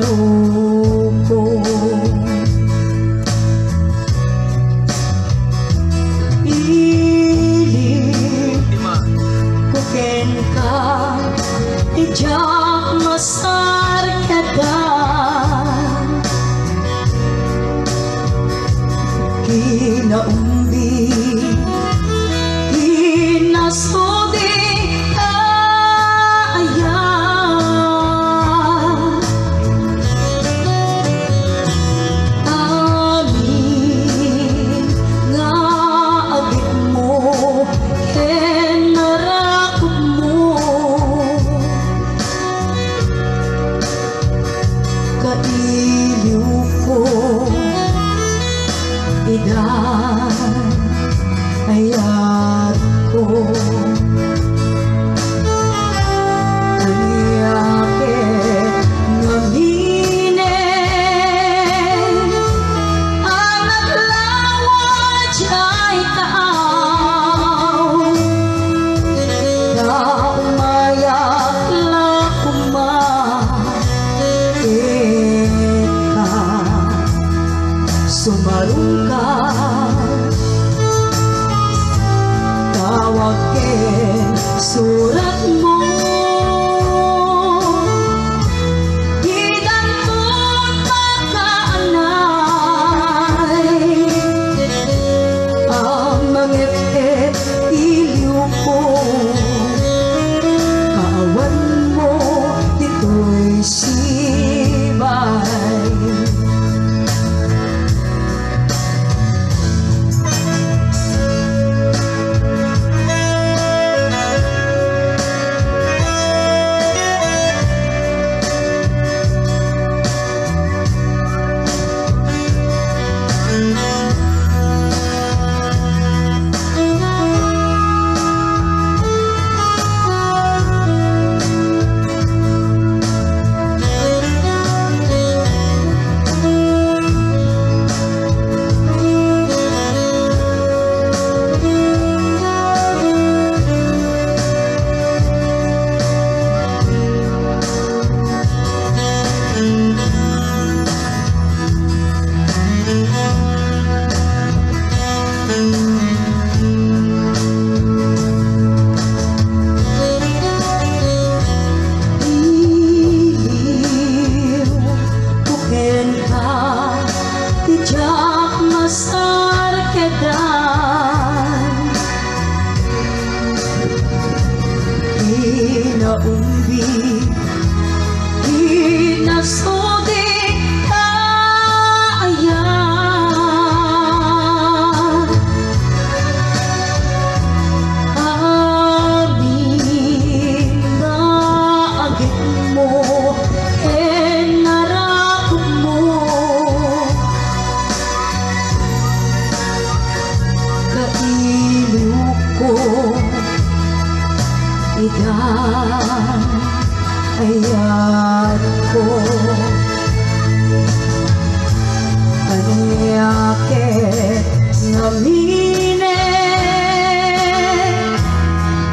sumarupong ilim kuken ka ijak masar kada kinaumbi kinasudi kailiw ko idan ayat ko kaniyake ngamine anak lawat ay taaw na umayak lakuma sumarong ka tawagin surat mo gidantod magkaanay ang mangit-it iliw ko kaawan mo dito'y sibay tijak masar kedan kinaumbi kinasudi kaayat amin na agit mo kailiw ko idan ayat ko kaniyake ngamine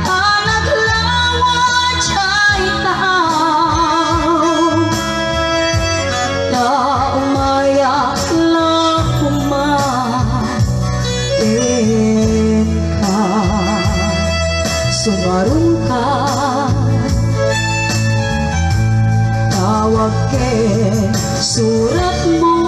anak lawat ay taaw na umayak lakuma sumarong ka tawagin surat mo